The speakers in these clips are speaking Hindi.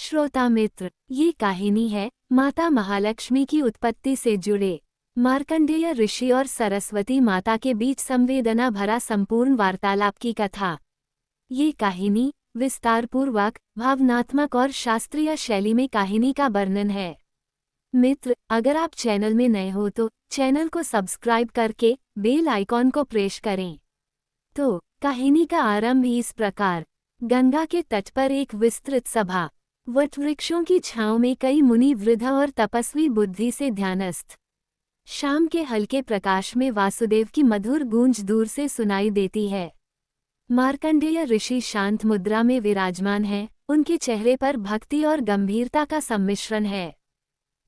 श्रोता मित्र, ये कहानी है माता महालक्ष्मी की उत्पत्ति से जुड़े मार्कंडेय ऋषि और सरस्वती माता के बीच संवेदना भरा संपूर्ण वार्तालाप की कथा। ये कहानी विस्तारपूर्वक, भावनात्मक और शास्त्रीय शैली में कहानी का वर्णन है। मित्र, अगर आप चैनल में नए हो तो चैनल को सब्सक्राइब करके बेल आइकॉन को प्रेस करें। तो कहानी का आरंभ इस प्रकार। गंगा के तट पर एक विस्तृत सभा, वटवृक्षों की छांव में कई मुनि, वृद्ध और तपस्वी बुद्धि से ध्यानस्थ। शाम के हल्के प्रकाश में वासुदेव की मधुर गूंज दूर से सुनाई देती है। मार्कंडेय ऋषि शांत मुद्रा में विराजमान हैं, उनके चेहरे पर भक्ति और गंभीरता का सम्मिश्रण है।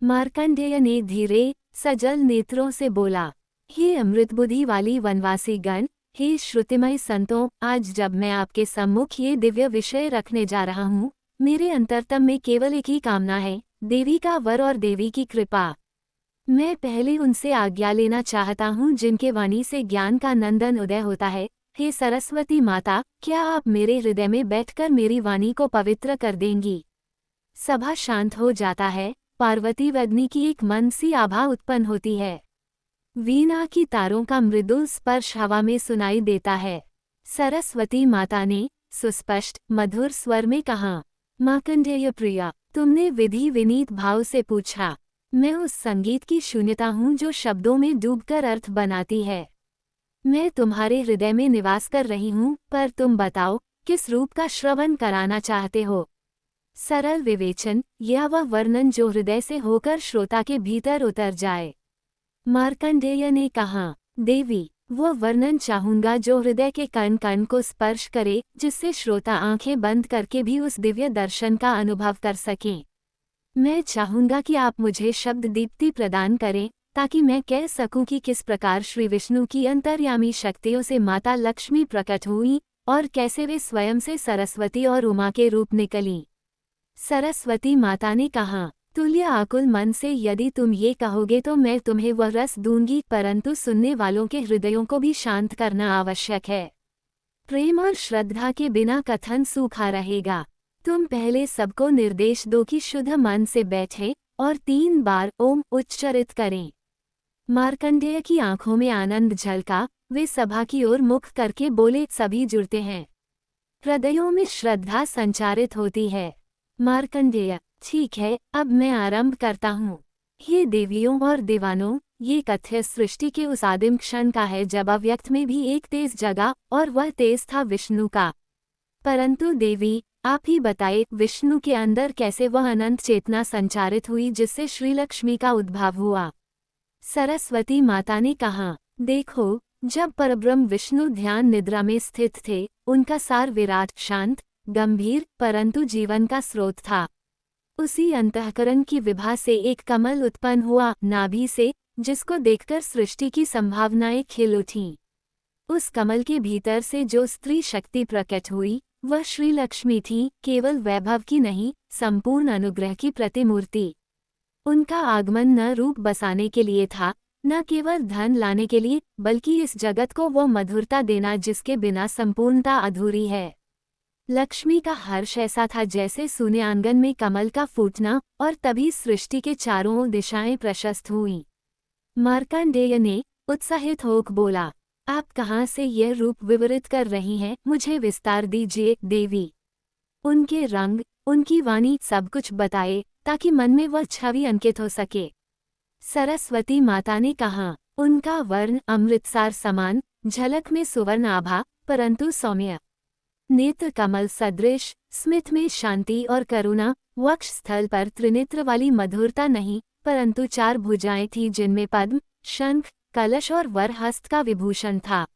मार्कंडेय ने धीरे सजल नेत्रों से बोला, हे अमृत बुद्धि वाली वनवासी गण, हे श्रुतिमय संतों, आज जब मैं आपके सम्मुख ये दिव्य विषय रखने जा रहा हूँ, मेरे अंतरतम में केवल एक ही कामना है, देवी का वर और देवी की कृपा। मैं पहले उनसे आज्ञा लेना चाहता हूँ जिनके वाणी से ज्ञान का नंदन उदय होता है। हे सरस्वती माता, क्या आप मेरे हृदय में बैठकर मेरी वाणी को पवित्र कर देंगी? सभा शांत हो जाता है। पार्वती वग्नि की एक मन सी आभा उत्पन्न होती है। वीणा की तारों का मृदुल स्पर्श हवा में सुनाई देता है। सरस्वती माता ने सुस्पष्ट मधुर स्वर में कहा, मार्कंडेय प्रिया, तुमने विधि विनीत भाव से पूछा। मैं उस संगीत की शून्यता हूँ जो शब्दों में डूबकर अर्थ बनाती है। मैं तुम्हारे हृदय में निवास कर रही हूँ, पर तुम बताओ, किस रूप का श्रवण कराना चाहते हो? सरल विवेचन, या वह वर्णन जो हृदय से होकर श्रोता के भीतर उतर जाए। मार्कंडेय ने कहा, देवी, वो वर्णन चाहूंगा जो हृदय के कण कण को स्पर्श करे, जिससे श्रोता आंखें बंद करके भी उस दिव्य दर्शन का अनुभव कर सकें। मैं चाहूंगा कि आप मुझे शब्द दीप्ति प्रदान करें, ताकि मैं कह सकूं कि किस प्रकार श्री विष्णु की अंतर्यामी शक्तियों से माता लक्ष्मी प्रकट हुई और कैसे वे स्वयं से सरस्वती और उमा के रूप निकलीं। सरस्वती माता ने कहा, तुल्य आकुल मन से यदि तुम ये कहोगे तो मैं तुम्हें वह रस दूंगी, परंतु सुनने वालों के हृदयों को भी शांत करना आवश्यक है। प्रेम और श्रद्धा के बिना कथन सूखा रहेगा। तुम पहले सबको निर्देश दो कि शुद्ध मन से बैठे और 3 बार ओम उच्चारित करें। मार्कंडेय की आंखों में आनंद झलका। वे सभा की ओर मुख करके बोले, सभी जुड़ते हैं। हृदयों में श्रद्धा संचारित होती है। मार्कंडेय, ठीक है, अब मैं आरंभ करता हूँ। हे देवियों और देवानों, ये कथ्य सृष्टि के उस आदिम क्षण का है जब अव्यक्त में भी एक तेज जगा, और वह तेज था विष्णु का। परंतु देवी, आप ही बताए, विष्णु के अंदर कैसे वह अनंत चेतना संचारित हुई जिससे श्रीलक्ष्मी का उद्भव हुआ? सरस्वती माता ने कहा, देखो, जब परब्रह्म विष्णु ध्यान निद्रा में स्थित थे, उनका सार विराट, शांत, गंभीर, परंतु जीवन का स्रोत था। उसी अंतःकरण की विभा से एक कमल उत्पन्न हुआ, नाभि से, जिसको देखकर सृष्टि की संभावनाएं खिल उठीं। उस कमल के भीतर से जो स्त्री शक्ति प्रकट हुई, वह श्री लक्ष्मी थी, केवल वैभव की नहीं, संपूर्ण अनुग्रह की प्रतिमूर्ति। उनका आगमन न रूप बसाने के लिए था, न केवल धन लाने के लिए, बल्कि इस जगत को वो मधुरता देना जिसके बिना संपूर्णता अधूरी है। लक्ष्मी का हर्ष ऐसा था जैसे सूने आंगन में कमल का फूटना, और तभी सृष्टि के चारों ओर दिशाएं प्रशस्त हुईं। मार्कंडेय ने उत्साहित होकर बोला, आप कहाँ से यह रूप विवरित कर रही हैं? मुझे विस्तार दीजिए देवी। उनके रंग, उनकी वाणी, सब कुछ बताए, ताकि मन में वह छवि अंकित हो सके। सरस्वती माता ने कहा, उनका वर्ण अमृतसार समान, झलक में सुवर्ण आभा, परंतु सौम्य। नेत्र कमल सदृश, स्मित में शांति और करुणा, वक्ष स्थल पर त्रिनेत्र वाली मधुरता नहीं, परंतु 4 भुजाएं थीं जिनमें पद्म, शंख, कलश और वर हस्त का विभूषण था।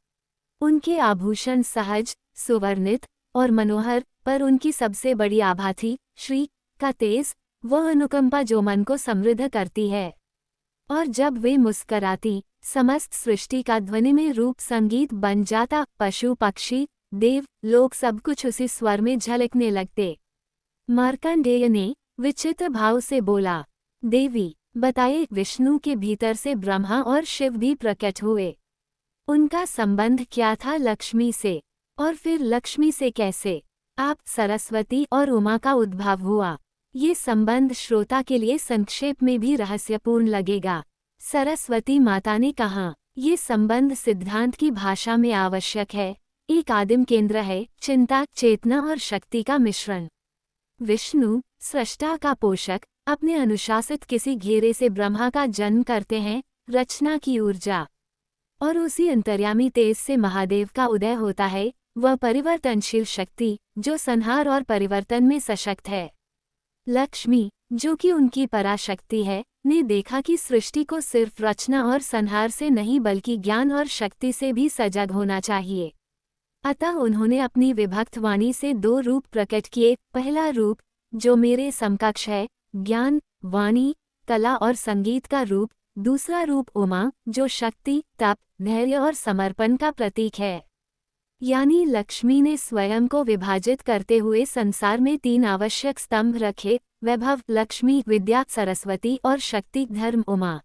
उनके आभूषण सहज, सुवर्णित और मनोहर, पर उनकी सबसे बड़ी आभा थी श्री का तेज, वह अनुकंपा जो मन को समृद्ध करती है। और जब वे मुस्कराती, समस्त सृष्टि का ध्वनि में रूप संगीत बन जाता। पशु पक्षी, देव, लोग सब कुछ उसी स्वर में झलकने लगते। मार्कंडेय ने विचित्र भाव से बोला, देवी, बताए, विष्णु के भीतर से ब्रह्मा और शिव भी प्रकट हुए। उनका संबंध क्या था लक्ष्मी से? और फिर लक्ष्मी से कैसे आप सरस्वती और उमा का उद्भव हुआ? ये संबंध श्रोता के लिए संक्षेप में भी रहस्यपूर्ण लगेगा। सरस्वती माता ने कहा, ये संबंध सिद्धांत की भाषा में आवश्यक है, एक आदिम केंद्र है, चिंता, चेतना और शक्ति का मिश्रण। विष्णु, सृष्टा का पोषक, अपने अनुशासित किसी घेरे से ब्रह्मा का जन्म करते हैं, रचना की ऊर्जा, और उसी अंतर्यामी तेज से महादेव का उदय होता है, वह परिवर्तनशील शक्ति जो संहार और परिवर्तन में सशक्त है। लक्ष्मी, जो कि उनकी पराशक्ति है, ने देखा कि सृष्टि को सिर्फ रचना और संहार से नहीं बल्कि ज्ञान और शक्ति से भी सजग होना चाहिए। अतः उन्होंने अपनी विभक्त वाणी से 2 रूप प्रकट किए। पहला रूप, जो मेरे समकक्ष है, ज्ञान, वाणी, कला और संगीत का रूप। दूसरा रूप उमा, जो शक्ति, तप, धैर्य और समर्पण का प्रतीक है। यानी लक्ष्मी ने स्वयं को विभाजित करते हुए संसार में 3 आवश्यक स्तंभ रखे, वैभव लक्ष्मी, विद्या सरस्वती और शक्ति धर्म उमा।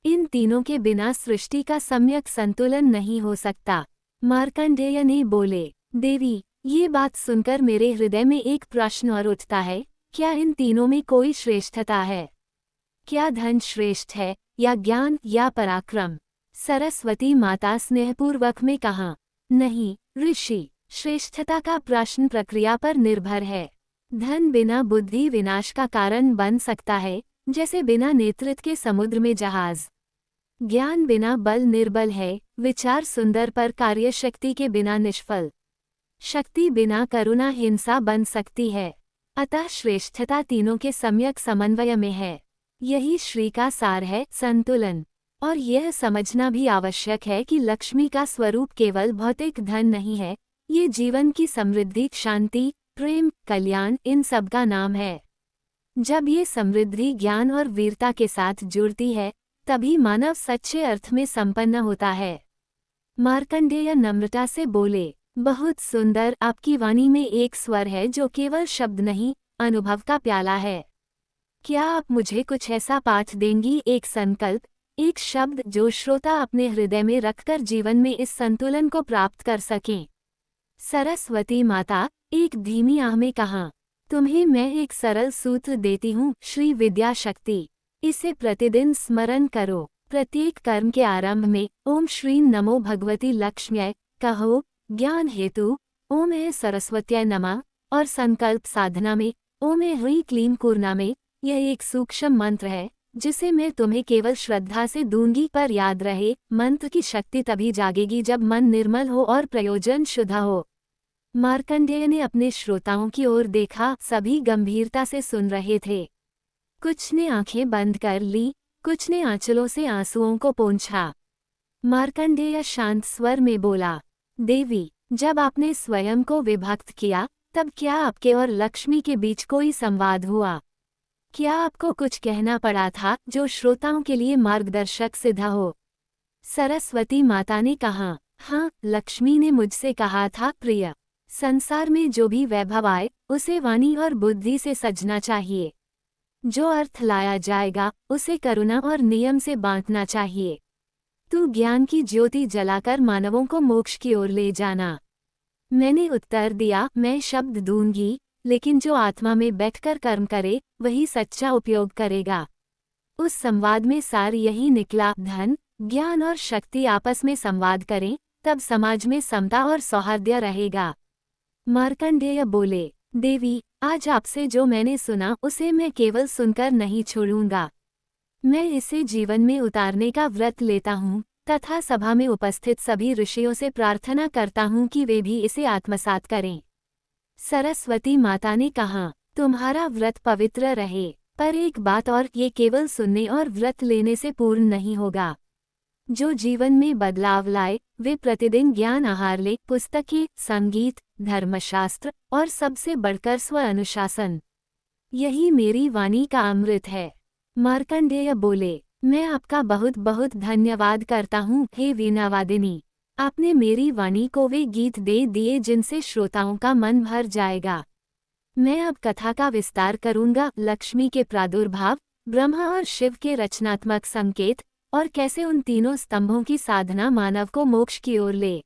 इन तीनों के बिना सृष्टि का सम्यक संतुलन नहीं हो सकता। मार्कंडेय ने बोले, देवी, ये बात सुनकर मेरे हृदय में एक प्रश्न और उठता है, क्या इन तीनों में कोई श्रेष्ठता है? क्या धन श्रेष्ठ है, या ज्ञान, या पराक्रम? सरस्वती माता स्नेहपूर्वक में कहा, नहीं ऋषि, श्रेष्ठता का प्रश्न प्रक्रिया पर निर्भर है। धन बिना बुद्धि विनाश का कारण बन सकता है, जैसे बिना नेतृत्व के समुद्र में जहाज। ज्ञान बिना बल निर्बल है, विचार सुंदर पर कार्यशक्ति के बिना निष्फल। शक्ति बिना करुणा हिंसा बन सकती है। अतः श्रेष्ठता तीनों के सम्यक समन्वय में है। यही श्री का सार है, संतुलन। और यह समझना भी आवश्यक है कि लक्ष्मी का स्वरूप केवल भौतिक धन नहीं है, ये जीवन की समृद्धि, शांति, प्रेम, कल्याण, इन सब का नाम है। जब ये समृद्धि ज्ञान और वीरता के साथ जुड़ती है, तभी मानव सच्चे अर्थ में संपन्न होता है। मार्कंडेय नम्रता से बोले, बहुत सुंदर, आपकी वाणी में एक स्वर है जो केवल शब्द नहीं, अनुभव का प्याला है। क्या आप मुझे कुछ ऐसा पाठ देंगी, एक संकल्प, एक शब्द जो श्रोता अपने हृदय में रखकर जीवन में इस संतुलन को प्राप्त कर सकें? सरस्वती माता, एक धीमी आह में कहा, तुम्हें मैं एक सरल सूत्र देती हूँ, श्री विद्या शक्ति। इसे प्रतिदिन स्मरण करो। प्रत्येक कर्म के आरंभ में ओम श्री नमो भगवती लक्ष्म्यै कहो, ज्ञान हेतु ओम ऐ सरस्वत्यै नमः, और संकल्प साधना में ओम ऐ ह्रीं क्लीं कूर्णामै। यह एक सूक्ष्म मंत्र है जिसे मैं तुम्हें केवल श्रद्धा से दूंगी, पर याद रहे, मंत्र की शक्ति तभी जागेगी जब मन निर्मल हो और प्रयोजन शुद्ध हो। मार्कंडेय ने अपने श्रोताओं की ओर देखा, सभी गंभीरता से सुन रहे थे। कुछ ने आंखें बंद कर ली, कुछ ने आंचलों से आंसुओं को पोंछा। मार्कंडेय शांत स्वर में बोला, देवी, जब आपने स्वयं को विभक्त किया, तब क्या आपके और लक्ष्मी के बीच कोई संवाद हुआ? क्या आपको कुछ कहना पड़ा था जो श्रोताओं के लिए मार्गदर्शक सिद्ध हो? सरस्वती माता ने कहा, हाँ, लक्ष्मी ने मुझसे कहा था, प्रिय, संसार में जो भी वैभव आए, उसे वाणी और बुद्धि से सजना चाहिए। जो अर्थ लाया जाएगा, उसे करुणा और नियम से बांटना चाहिए। तू ज्ञान की ज्योति जलाकर मानवों को मोक्ष की ओर ले जाना। मैंने उत्तर दिया, मैं शब्द दूंगी, लेकिन जो आत्मा में बैठकर कर्म करे, वही सच्चा उपयोग करेगा। उस संवाद में सार यही निकला, धन, ज्ञान और शक्ति आपस में संवाद करें, तब समाज में समता और सौहार्द्य रहेगा। मार्कंडेय बोले, देवी, आज आपसे जो मैंने सुना उसे मैं केवल सुनकर नहीं छोड़ूंगा। मैं इसे जीवन में उतारने का व्रत लेता हूँ, तथा सभा में उपस्थित सभी ऋषियों से प्रार्थना करता हूँ कि वे भी इसे आत्मसात करें। सरस्वती माता ने कहा, तुम्हारा व्रत पवित्र रहे, पर एक बात और, ये केवल सुनने और व्रत लेने से पूर्ण नहीं होगा। जो जीवन में बदलाव लाए, वे प्रतिदिन ज्ञान आहार ले, पुस्तकें, संगीत, धर्मशास्त्र और सबसे बढ़कर स्व अनुशासन। यही मेरी वाणी का अमृत है। मार्कंडेय बोले, मैं आपका बहुत बहुत धन्यवाद करता हूँ, हे वीणावादिनी। आपने मेरी वाणी को वे गीत दे दिए जिनसे श्रोताओं का मन भर जाएगा। मैं अब कथा का विस्तार करूंगा, लक्ष्मी के प्रादुर्भाव, ब्रह्मा और शिव के रचनात्मक संकेत, और कैसे उन तीनों स्तंभों की साधना मानव को मोक्ष की ओर ले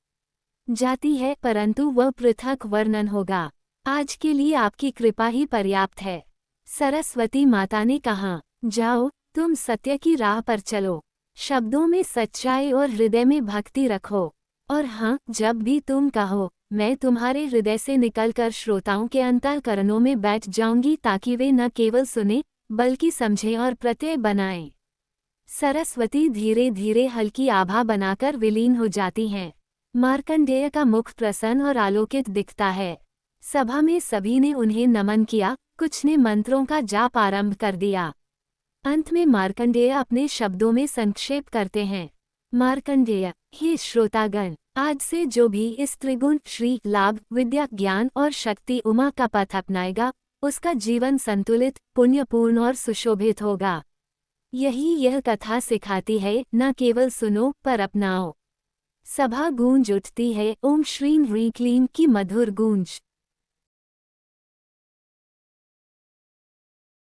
जाती है, परंतु वह पृथक वर्णन होगा। आज के लिए आपकी कृपा ही पर्याप्त है। सरस्वती माता ने कहा, जाओ, तुम सत्य की राह पर चलो। शब्दों में सच्चाई और हृदय में भक्ति रखो। और हाँ, जब भी तुम कहो, मैं तुम्हारे हृदय से निकलकर श्रोताओं के अंतःकरणों में बैठ जाऊंगी ताकि वे न केवल सुने, बल्कि समझें और प्रत्यय बनाएं। सरस्वती धीरे धीरे हल्की आभा बनाकर विलीन हो जाती हैं। मार्कंडेय का मुख प्रसन्न और आलोकित दिखता है। सभा में सभी ने उन्हें नमन किया, कुछ ने मंत्रों का जाप आरंभ कर दिया। अंत में मार्कंडेय अपने शब्दों में संक्षेप करते हैं। मार्कंडेय, हे श्रोतागण, आज से जो भी इस त्रिगुण श्री लाभ विद्या ज्ञान और शक्ति उमा का पथ अपनाएगा, उसका जीवन संतुलित, पुण्यपूर्ण और सुशोभित होगा। यही यह कथा सिखाती है, न केवल सुनो पर अपनाओ। सभा गूंज उठती है ओम श्रीं ह्रीं क्लीं की मधुर गूंज।